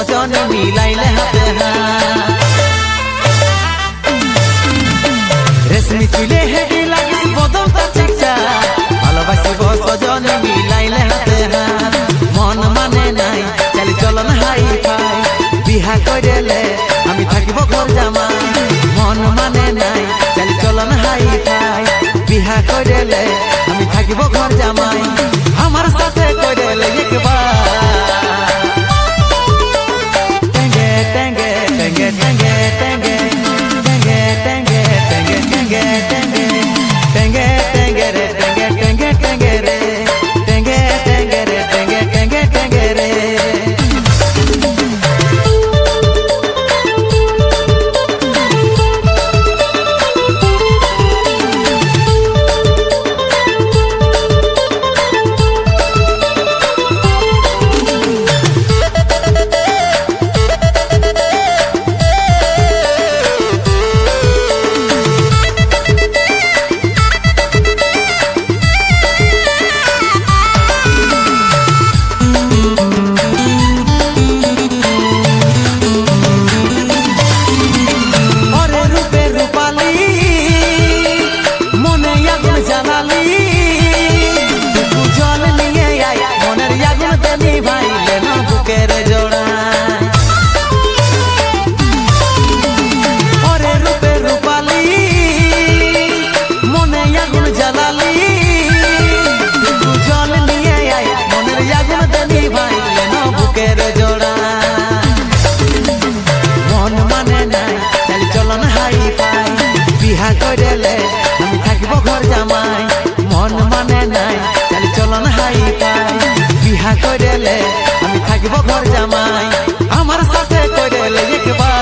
সজনে মিলাইলে হাতে হাত রেশমি চুলে হেঁটে লাগিস বদলটা চিকচা ভালোবাসিব সজনে মিলাইলে হাতে হাত মন মানে নাই চালি চলন হাই ফাই বিহা কইলে আমি থাকিব ঘর জামাই মন মানে নাই চালি চলন হাই ফাই বিহা কইলে আমি থাকিব ঘর জামাই আমার সাথে কইলে একবার টেঙ্গে টেঙ্গে টেঙ্গে টেঙ্গে টেঙ্গে টেঙ্গে টেঙ্গে টেঙ্গে টেঙ্গে টেঙ্গে টেঙ্গে রে টেঙ্গে টেঙ্গে টেঙ্গে রে টেঙ্গে টেঙ্গে রে টেঙ্গে টেঙ্গে টেঙ্গে রে বিহা কইলে আমি থাকিব ঘর জামাই মন মানে নাই চালি চলন হাই পাই বিহা কইলে আমি থাকিব ঘর জামাই আমার সাথে কইলে একবার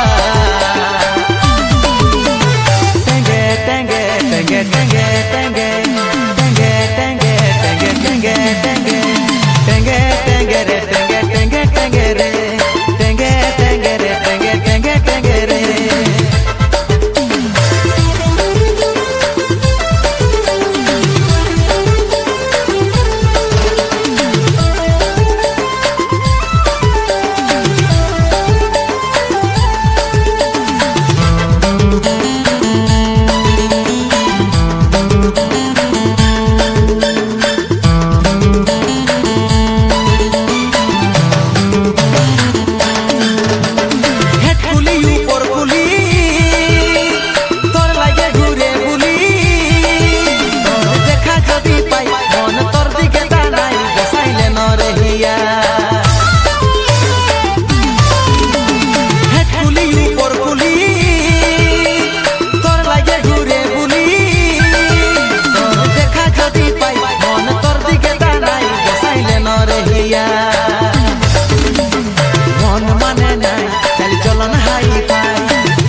টেঙ্গে টেঙ্গে টেঙ্গে টেঙ্গে টেঙ্গে টেঙ্গে টেঙ্গে টেঙ্গে টেঙ্গে টেঙ্গে টেঙ্গে টেঙ্গে রে টেঙ্গে টেঙ্গে টেঙ্গে রে টেঙ্গে টেঙ্গে রে টেঙ্গে টেঙ্গে টেঙ্গে রে মন মানে নাই চালি চলন হাই পাই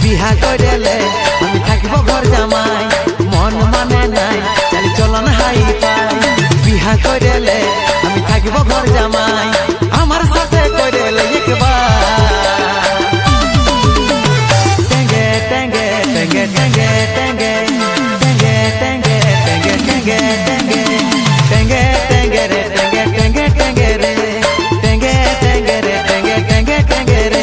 বিহা কইলে আমি থাকিব ঘর জামাই মন মানে নাই চালি চলন হাই পাই বিহা কইলে আমি থাকিব ঘর জামাই আমার সাথে কইলে একবার টেঙ্গে টেঙ্গে টেঙ্গে টেঙ্গে টেঙ্গে টেঙ্গে টেঙ্গে টেঙ্গে টেঙ্গে টেঙ্গে টেঙ্গে টেঙ্গে রে টেঙ্গে টেঙ্গে টেঙ্গে রে টেঙ্গে টেঙ্গে রে টেঙ্গে টেঙ্গে টেঙ্গে রে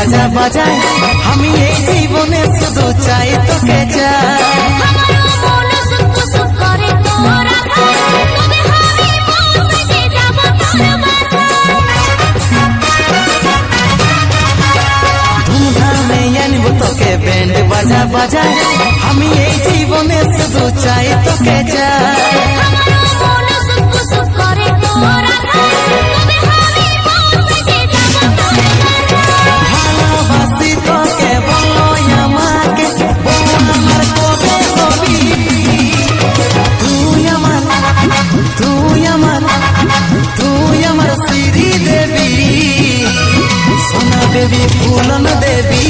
বাজা বাজায় আমি এই জীবনে শুধু চাই তোকে চাই ধুমধামে আনবো তোকে ব্যান্ড বাজা বাজায় আমি এই জীবনে শুধু চাই তোকে চাই ভালোবাসি তোকে বলো আমাকে আমার কবে হবি তুই আমার শ্রী দেবী সোনা দেবী ফুলন দেবী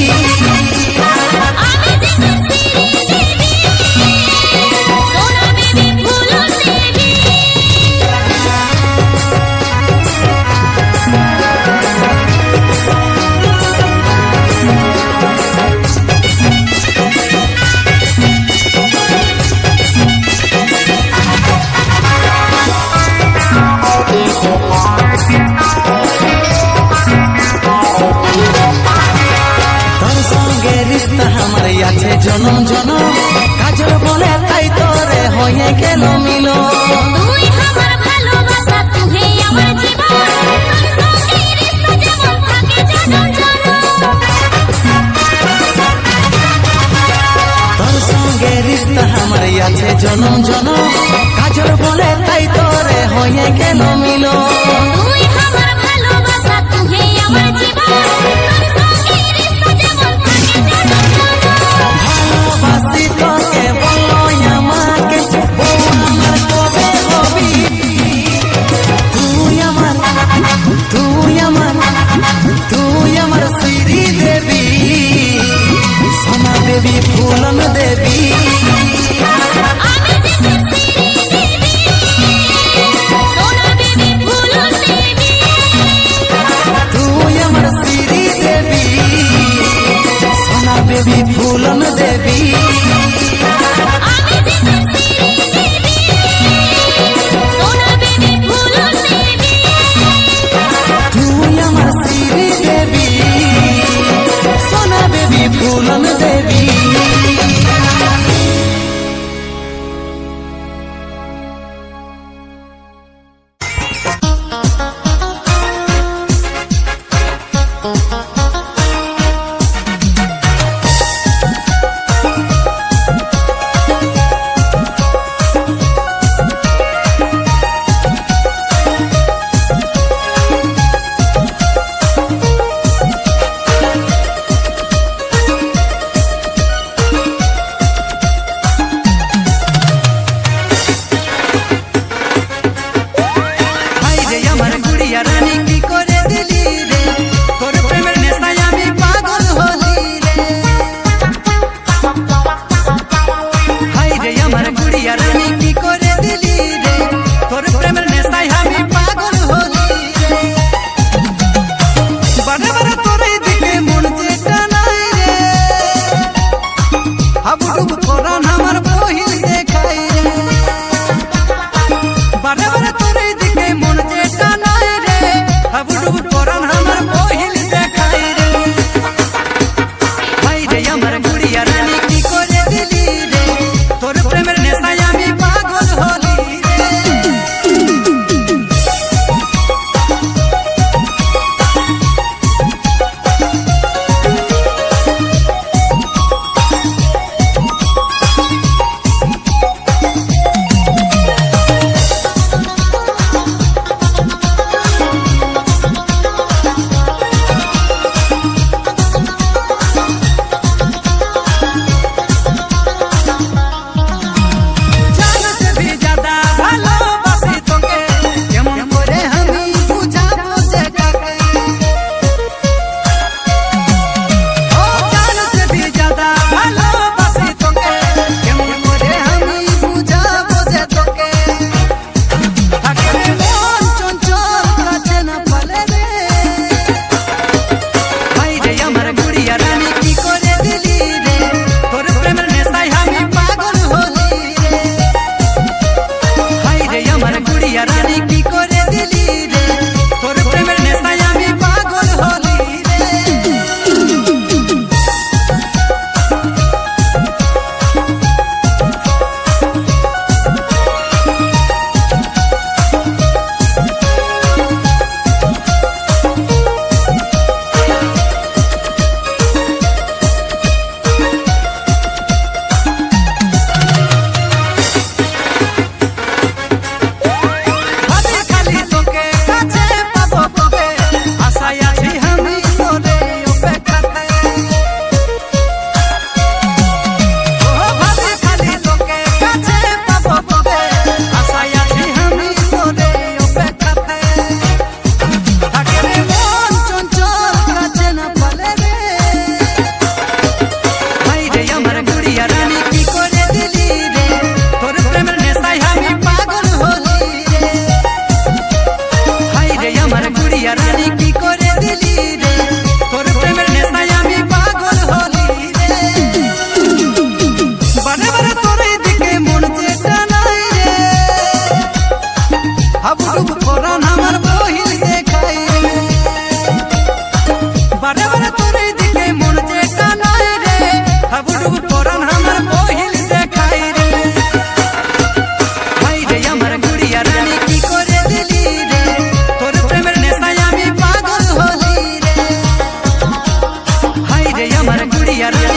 আছে জনম জনম কাজল বলে তাই তোরে হয়ে গেল মিল তুই আমার ভালোবাসা তুই আমার জীবন তোর সঙ্গে রিশতা যেমন থাকে জনম জনম তোর সঙ্গে রিশতা আমার আছে জনম জনম কাজল বলে তাই তোরে হয়ে গেল মিল তুই আমার ভালোবাসা তুই আমার জীবন তোর সঙ্গে রিশতা যেমন থাকে জনম জনম ভালোবাসি তোকে বলো আমাকে বউ আমার কবে হবি তুই আমার শ্রী দেবী সোনা দেবী ফুলন দেবী তুই আমার শ্রী দেবী সোনা দেবী ফুলন দেবী তুই আমার শ্রী দেবী সোনা দেবী ফুলন দেবী বিয়ার